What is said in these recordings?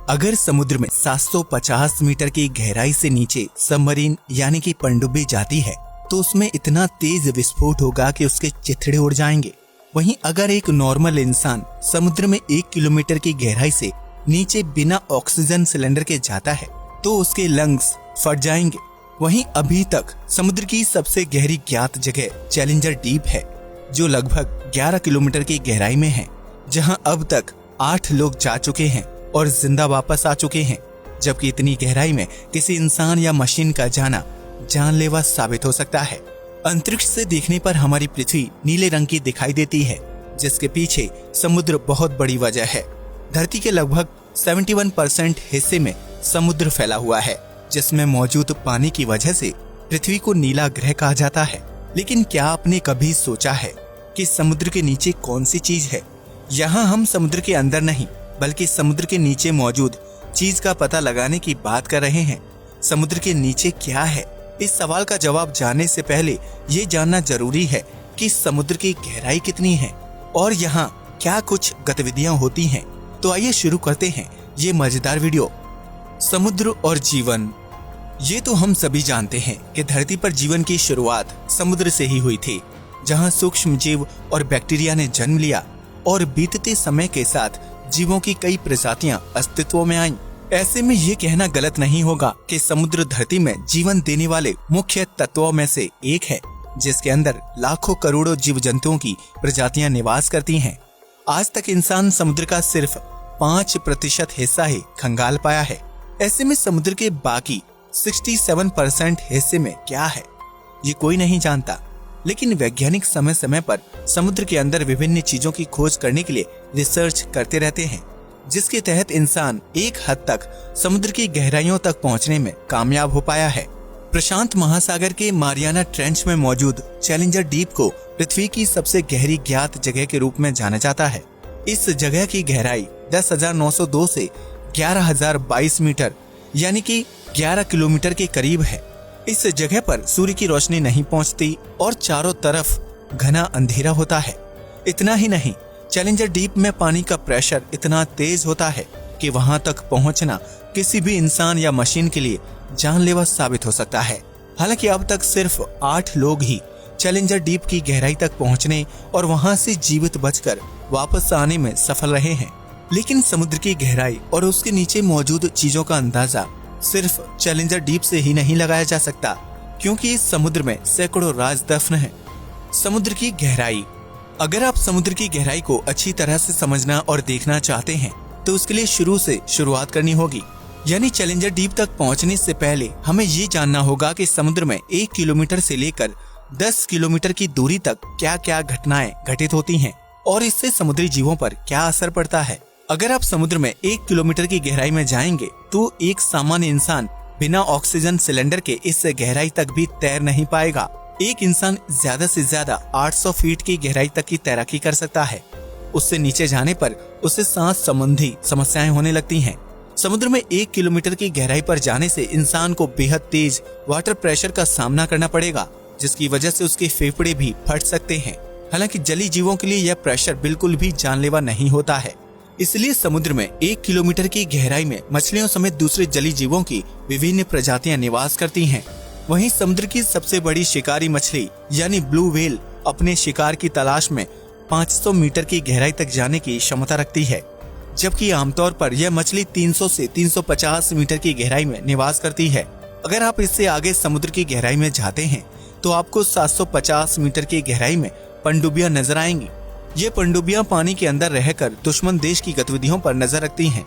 अगर समुद्र में 750 मीटर की गहराई से नीचे सबमरीन यानी कि पनडुब्बी जाती है तो उसमें इतना तेज विस्फोट होगा कि उसके चिथड़े उड़ जाएंगे। वहीं अगर एक नॉर्मल इंसान समुद्र में 1 किलोमीटर की गहराई से नीचे बिना ऑक्सीजन सिलेंडर के जाता है तो उसके लंग्स फट जाएंगे। वहीं अभी तक समुद्र की सबसे गहरी ज्ञात जगह चैलेंजर डीप है, जो लगभग 11 किलोमीटर की गहराई में है, जहां अब तक 8 लोग जा चुके हैं और जिंदा वापस आ चुके हैं। जबकि इतनी गहराई में किसी इंसान या मशीन का जाना जानलेवा साबित हो सकता है। अंतरिक्ष से देखने पर हमारी पृथ्वी नीले रंग की दिखाई देती है, जिसके पीछे समुद्र बहुत बड़ी वजह है। धरती के लगभग 71% हिस्से में समुद्र फैला हुआ है, जिसमें मौजूद पानी की वजह से पृथ्वी को नीला ग्रह कहा जाता है। लेकिन क्या आपने कभी सोचा है कि समुद्र के नीचे कौन सी चीज है? यहाँ हम समुद्र के अंदर नहीं बल्कि समुद्र के नीचे मौजूद चीज का पता लगाने की बात कर रहे हैं। समुद्र के नीचे क्या है? इस सवाल का जवाब जानने से पहले ये जानना जरूरी है कि समुद्र की गहराई कितनी है और यहाँ क्या कुछ गतिविधियां होती हैं। तो आइए शुरू करते हैं ये मजेदार वीडियो। समुद्र और जीवन। ये तो हम सभी जानते हैं कि धरती पर जीवन की शुरुआत समुद्र से ही हुई थी, जहाँ सूक्ष्म जीव और बैक्टीरिया ने जन्म लिया और बीतते समय के साथ जीवों की कई प्रजातियां अस्तित्व में आईं। ऐसे में ये कहना गलत नहीं होगा कि समुद्र धरती में जीवन देने वाले मुख्य तत्वों में से एक है, जिसके अंदर लाखों करोड़ों जीव जंतुओं की प्रजातियां निवास करती हैं। आज तक इंसान समुद्र का सिर्फ 5% हिस्सा ही खंगाल पाया है। ऐसे में समुद्र के बाकी 67% हिस्से में क्या है, ये कोई नहीं जानता। लेकिन वैज्ञानिक समय समय पर समुद्र के अंदर विभिन्न चीजों की खोज करने के लिए रिसर्च करते रहते हैं, जिसके तहत इंसान एक हद तक समुद्र की गहराइयों तक पहुंचने में कामयाब हो पाया है। प्रशांत महासागर के मारियाना ट्रेंच में मौजूद चैलेंजर डीप को पृथ्वी की सबसे गहरी ज्ञात जगह के रूप में जाना जाता है। इस जगह की गहराई 10,902 से 11,022 मीटर यानी कि 11 किलोमीटर के करीब है। इस जगह पर सूर्य की रोशनी नहीं पहुंचती और चारों तरफ घना अंधेरा होता है। इतना ही नहीं, चैलेंजर डीप में पानी का प्रेशर इतना तेज होता है कि वहां तक पहुंचना किसी भी इंसान या मशीन के लिए जानलेवा साबित हो सकता है। हालांकि अब तक सिर्फ 8 लोग ही चैलेंजर डीप की गहराई तक पहुंचने और वहां से जीवित बचकर वापस आने में सफल रहे हैं। लेकिन समुद्र की गहराई और उसके नीचे मौजूद चीजों का अंदाजा सिर्फ चैलेंजर डीप से ही नहीं लगाया जा सकता, क्योंकि इस समुद्र में सैकड़ों राज दफन हैं। समुद्र की गहराई। अगर आप समुद्र की गहराई को अच्छी तरह से समझना और देखना चाहते हैं तो उसके लिए शुरू से शुरुआत करनी होगी। यानी चैलेंजर डीप तक पहुंचने से पहले हमें ये जानना होगा कि समुद्र में 1 किलोमीटर से लेकर 10 किलोमीटर की दूरी तक क्या क्या घटनाएं घटित होती हैं और इससे समुद्री जीवों पर क्या असर पड़ता है। अगर आप समुद्र में 1 किलोमीटर की गहराई में जाएंगे तो एक सामान्य इंसान बिना ऑक्सीजन सिलेंडर के इस गहराई तक भी तैर नहीं पाएगा। एक इंसान ज्यादा से ज्यादा 800 फीट की गहराई तक की तैराकी कर सकता है। उससे नीचे जाने पर उसे सांस संबंधी समस्याएं होने लगती हैं। समुद्र में 1 किलोमीटर की गहराई पर जाने से इंसान को बेहद तेज वाटर प्रेशर का सामना करना पड़ेगा, जिसकी वजह से उसके फेफड़े भी फट सकते हैं। हालांकि जलीय जीवों के लिए यह प्रेशर बिल्कुल भी जानलेवा नहीं होता है। इसलिए समुद्र में 1 किलोमीटर की गहराई में मछलियों समेत दूसरे जलीय जीवों की विभिन्न प्रजातियां निवास करती हैं। वहीं समुद्र की सबसे बड़ी शिकारी मछली यानी ब्लू व्हेल अपने शिकार की तलाश में 500 मीटर की गहराई तक जाने की क्षमता रखती है, जबकि आमतौर पर यह मछली 300 से 350 मीटर की गहराई में निवास करती है। अगर आप इससे आगे समुद्र की गहराई में जाते हैं तो आपको 750 मीटर की गहराई में पनडुब्बियां नजर आएंगी। ये पनडुब्बियां पानी के अंदर रहकर दुश्मन देश की गतिविधियों पर नजर रखती हैं,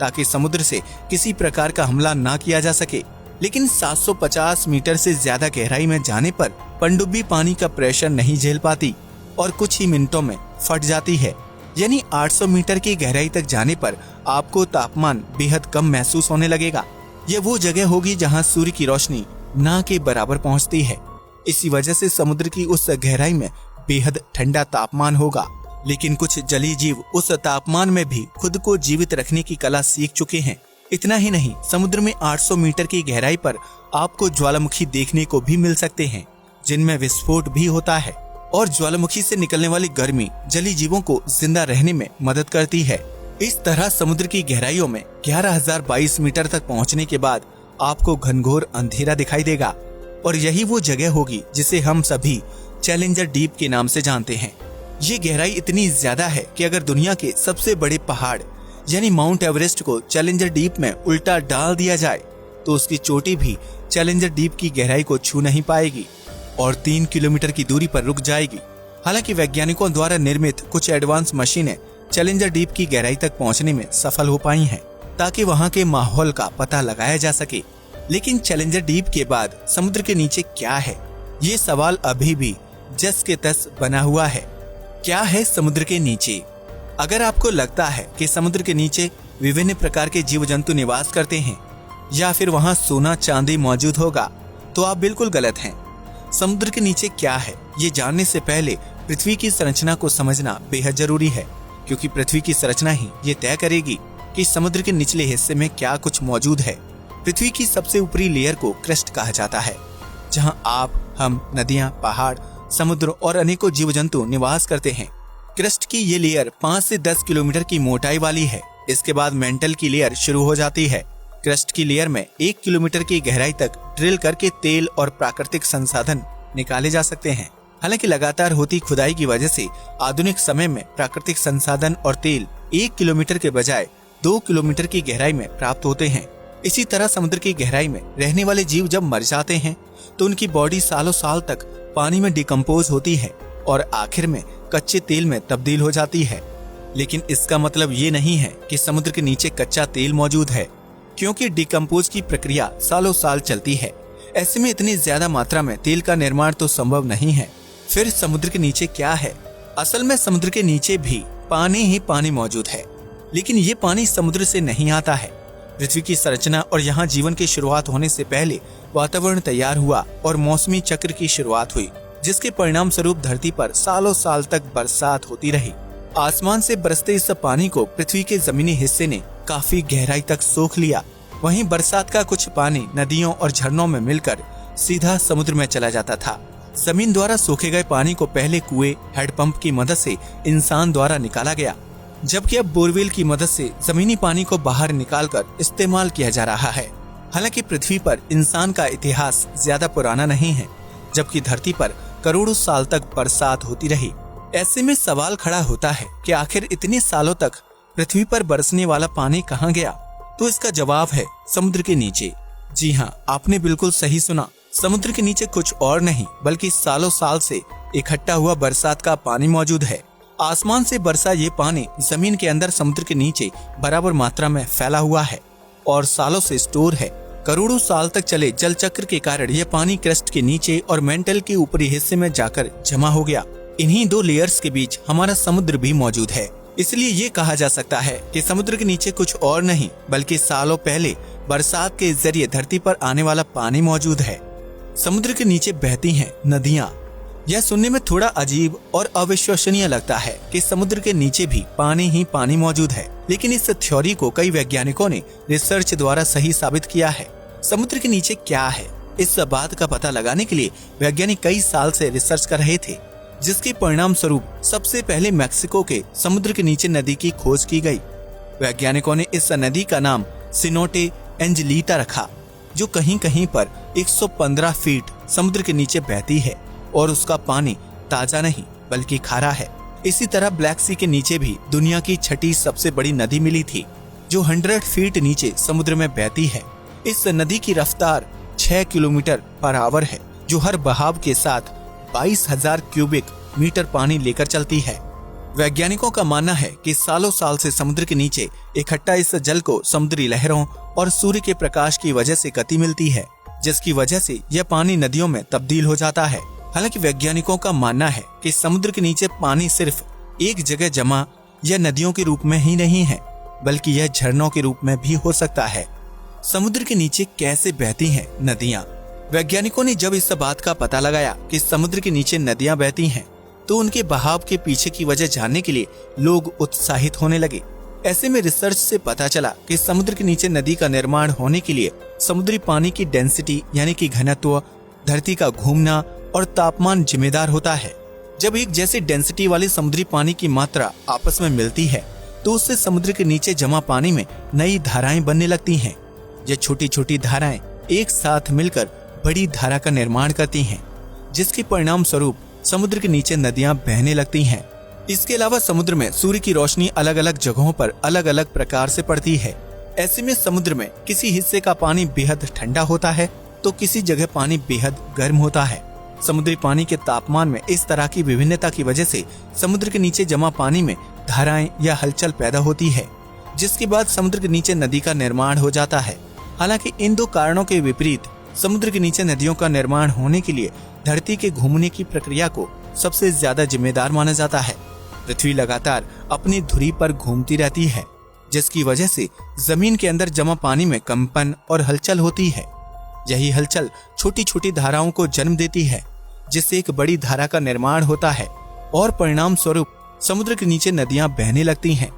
ताकि समुद्र से किसी प्रकार का हमला ना किया जा सके। लेकिन 750 मीटर से ज्यादा गहराई में जाने पर पनडुब्बी पानी का प्रेशर नहीं झेल पाती और कुछ ही मिनटों में फट जाती है। यानी 800 मीटर की गहराई तक जाने पर आपको तापमान बेहद कम महसूस होने लगेगा। यह वो जगह होगी जहां सूर्य की रोशनी ना के बराबर पहुंचती है। इसी वजह से समुद्र की उस गहराई में बेहद ठंडा तापमान होगा। लेकिन कुछ जलीय जीव उस तापमान में भी खुद को जीवित रखने की कला सीख चुके हैं। इतना ही नहीं, समुद्र में 800 मीटर की गहराई पर आपको ज्वालामुखी देखने को भी मिल सकते हैं, जिनमें विस्फोट भी होता है और ज्वालामुखी से निकलने वाली गर्मी जलीय जीवों को जिंदा रहने में मदद करती है। इस तरह समुद्र की गहराइयों में 11,022 मीटर तक पहुंचने के बाद आपको घनघोर अंधेरा दिखाई देगा और यही वो जगह होगी जिसे हम सभी चैलेंजर डीप के नाम से जानते हैं। ये गहराई इतनी ज्यादा है कि अगर दुनिया के सबसे बड़े पहाड़ यानी माउंट एवरेस्ट को चैलेंजर डीप में उल्टा डाल दिया जाए तो उसकी चोटी भी चैलेंजर डीप की गहराई को छू नहीं पाएगी और 3 किलोमीटर की दूरी पर रुक जाएगी। हालांकि वैज्ञानिकों द्वारा निर्मित कुछ एडवांस मशीनें चैलेंजर डीप की गहराई तक पहुंचने में सफल हो पाई हैं ताकि वहां के माहौल का पता लगाया जा सके। लेकिन चैलेंजर डीप के बाद समुद्र के नीचे क्या है, ये सवाल अभी भी जस के तस बना हुआ है। क्या है समुद्र के नीचे? अगर आपको लगता है कि समुद्र के नीचे विभिन्न प्रकार के जीव जंतु निवास करते हैं या फिर वहां सोना चांदी मौजूद होगा तो आप बिल्कुल गलत हैं। समुद्र के नीचे क्या है ये जानने से पहले पृथ्वी की संरचना को समझना बेहद जरूरी है, क्योंकि पृथ्वी की संरचना ही ये तय करेगी कि समुद्र के निचले हिस्से में क्या कुछ मौजूद है। पृथ्वी की सबसे ऊपरी लेयर को क्रस्ट कहा जाता है, जहां आप, हम, नदियां, पहाड़, समुद्र और अनेकों जीव जंतु निवास करते हैं। क्रस्ट की ये लेयर 5 से 10 किलोमीटर की मोटाई वाली है। इसके बाद मेंटल की लेयर शुरू हो जाती है। क्रस्ट की लेयर में 1 किलोमीटर की गहराई तक ड्रिल करके तेल और प्राकृतिक संसाधन निकाले जा सकते हैं। हालांकि लगातार होती खुदाई की वजह से आधुनिक समय में प्राकृतिक संसाधन और तेल 1 किलोमीटर के बजाय 2 किलोमीटर की गहराई में प्राप्त होते हैं। इसी तरह समुद्र की गहराई में रहने वाले जीव जब मर जाते हैं तो उनकी बॉडी सालों साल तक पानी में डिकम्पोज होती है और आखिर में कच्चे तेल में तब्दील हो जाती है। लेकिन इसका मतलब ये नहीं है कि समुद्र के नीचे कच्चा तेल मौजूद है, क्योंकि डिकम्पोज की प्रक्रिया सालों साल चलती है। ऐसे में इतनी ज्यादा मात्रा में तेल का निर्माण तो संभव नहीं है। फिर समुद्र के नीचे क्या है? असल में समुद्र के नीचे भी पानी ही पानी मौजूद है, लेकिन ये पानी समुद्र से नहीं आता है। पृथ्वी की संरचना और यहाँ जीवन की शुरुआत होने से पहले वातावरण तैयार हुआ और मौसमी चक्र की शुरुआत हुई, जिसके परिणाम स्वरूप धरती पर सालों साल तक बरसात होती रही। आसमान से बरसते इस पानी को पृथ्वी के जमीनी हिस्से ने काफी गहराई तक सोख लिया। वहीं बरसात का कुछ पानी नदियों और झरनों में मिलकर सीधा समुद्र में चला जाता था। जमीन द्वारा सोखे गए पानी को पहले कुएं, हैंडपंप की मदद से इंसान द्वारा निकाला गया, जबकि अब बोरवेल की मदद से जमीनी पानी को बाहर निकालकर इस्तेमाल किया जा रहा है। हालांकि पृथ्वी पर इंसान का इतिहास ज्यादा पुराना नहीं है, जबकि धरती पर करोड़ों साल तक बरसात होती रही। ऐसे में सवाल खड़ा होता है कि आखिर इतने सालों तक पृथ्वी पर बरसने वाला पानी कहाँ गया? तो इसका जवाब है समुद्र के नीचे। जी हाँ, आपने बिल्कुल सही सुना। समुद्र के नीचे कुछ और नहीं बल्कि सालों साल से इकट्ठा हुआ बरसात का पानी मौजूद है। आसमान से बरसा ये पानी जमीन के अंदर समुद्र के नीचे बराबर मात्रा में फैला हुआ है और सालों से स्टोर है। करोड़ों साल तक चले जल चक्र के कारण यह पानी क्रस्ट के नीचे और मेंटल के ऊपरी हिस्से में जाकर जमा हो गया। इन्हीं दो लेयर्स के बीच हमारा समुद्र भी मौजूद है। इसलिए ये कहा जा सकता है कि समुद्र के नीचे कुछ और नहीं बल्कि सालों पहले बरसात के जरिए धरती पर आने वाला पानी मौजूद है। समुद्र के नीचे बहती हैं नदियां। यह सुनने में थोड़ा अजीब और अविश्वसनीय लगता है कि समुद्र के नीचे भी पानी ही पानी मौजूद है, लेकिन इस थ्योरी को कई वैज्ञानिकों ने रिसर्च द्वारा सही साबित किया है। समुद्र के नीचे क्या है, इस बात का पता लगाने के लिए वैज्ञानिक कई साल से रिसर्च कर रहे थे, जिसके परिणाम स्वरूप सबसे पहले मैक्सिको के समुद्र के नीचे नदी की खोज की गई। वैज्ञानिकों ने इस नदी का नाम सिनोटे एंजेलिटा रखा, जो कहीं कहीं पर 115 फीट समुद्र के नीचे बहती है और उसका पानी ताजा नहीं बल्कि खारा है। इसी तरह ब्लैक सी के नीचे भी दुनिया की छठी सबसे बड़ी नदी मिली थी, जो 100 फीट नीचे समुद्र में बहती है। इस नदी की रफ्तार 6 किलोमीटर पर आवर है, जो हर बहाव के साथ 22,000 क्यूबिक मीटर पानी लेकर चलती है। वैज्ञानिकों का मानना है कि सालों साल से समुद्र के नीचे इकट्ठा इस जल को समुद्री लहरों और सूर्य के प्रकाश की वजह से गति मिलती है, जिसकी वजह से यह पानी नदियों में तब्दील हो जाता है। हालांकि वैज्ञानिकों का मानना है कि समुद्र के नीचे पानी सिर्फ एक जगह जमा या नदियों के रूप में ही नहीं है, बल्कि यह झरनों के रूप में भी हो सकता है। समुद्र के नीचे कैसे बहती हैं नदियां? वैज्ञानिकों ने जब इस बात का पता लगाया कि समुद्र के नीचे नदियां बहती हैं, तो उनके बहाव के पीछे की वजह जानने के लिए लोग उत्साहित होने लगे। ऐसे में रिसर्च से पता चला कि समुद्र के नीचे नदी का निर्माण होने के लिए समुद्री पानी की डेंसिटी यानी कि घनत्व, धरती का घूमना और तापमान जिम्मेदार होता है। जब एक जैसे डेंसिटी वाले समुद्री पानी की मात्रा आपस में मिलती है तो उससे समुद्र के नीचे जमा पानी में नई धाराएं बनने लगती हैं। ये छोटी छोटी धाराएं एक साथ मिलकर बड़ी धारा का निर्माण करती हैं, जिसके परिणाम स्वरूप समुद्र के नीचे नदियां बहने लगती हैं। इसके अलावा समुद्र में सूर्य की रोशनी अलग अलग जगहों पर अलग अलग प्रकार से पड़ती है। ऐसे में समुद्र में किसी हिस्से का पानी बेहद ठंडा होता है तो किसी जगह पानी बेहद गर्म होता है। समुद्री पानी के तापमान में इस तरह की विभिन्नता की वजह से समुद्र के नीचे जमा पानी में धाराएं या हलचल पैदा होती है, जिसके बाद समुद्र के नीचे नदी का निर्माण हो जाता है। हालांकि इन दो कारणों के विपरीत समुद्र के नीचे नदियों का निर्माण होने के लिए धरती के घूमने की प्रक्रिया को सबसे ज्यादा जिम्मेदार माना जाता है। पृथ्वी लगातार अपनी धुरी पर घूमती रहती है, जिसकी वजह से जमीन के अंदर जमा पानी में कंपन और हलचल होती है। यही हलचल छोटी छोटी धाराओं को जन्म देती है, जिससे एक बड़ी धारा का निर्माण होता है और परिणाम स्वरूप समुद्र के नीचे नदियां बहने लगती हैं।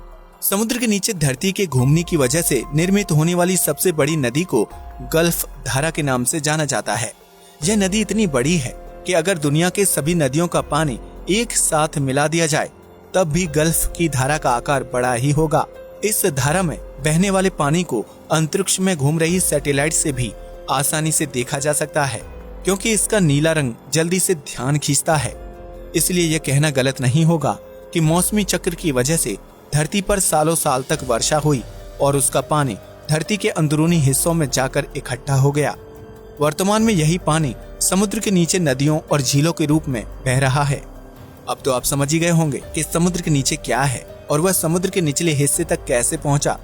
समुद्र के नीचे धरती के घूमने की वजह से निर्मित होने वाली सबसे बड़ी नदी को गल्फ धारा के नाम से जाना जाता है। यह नदी इतनी बड़ी है कि अगर दुनिया के सभी नदियों का पानी एक साथ मिला दिया जाए तब भी गल्फ की धारा का आकार बड़ा ही होगा। इस धारा में बहने वाले पानी को अंतरिक्ष में घूम रही सैटेलाइट से भी आसानी से देखा जा सकता है, क्योंकि इसका नीला रंग जल्दी से ध्यान खींचता है। इसलिए यह कहना गलत नहीं होगा कि मौसमी चक्र की वजह से धरती पर सालों साल तक वर्षा हुई और उसका पानी धरती के अंदरूनी हिस्सों में जाकर इकट्ठा हो गया। वर्तमान में यही पानी समुद्र के नीचे नदियों और झीलों के रूप में बह रहा है। अब तो आप समझ ही गए होंगे कि समुद्र के नीचे क्या है और वह समुद्र के निचले हिस्से तक कैसे पहुंचा।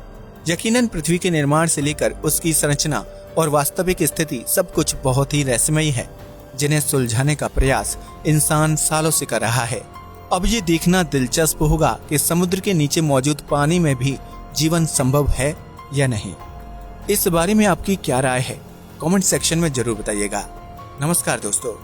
यकीनन पृथ्वी के निर्माण से लेकर उसकी संरचना और वास्तविक स्थिति सब कुछ बहुत ही रहस्यमयी है, जिन्हें सुलझाने का प्रयास इंसान सालों से कर रहा है। अब ये देखना दिलचस्प होगा कि समुद्र के नीचे मौजूद पानी में भी जीवन संभव है या नहीं। इस बारे में आपकी क्या राय है? कमेंट सेक्शन में जरूर बताइएगा। नमस्कार दोस्तों।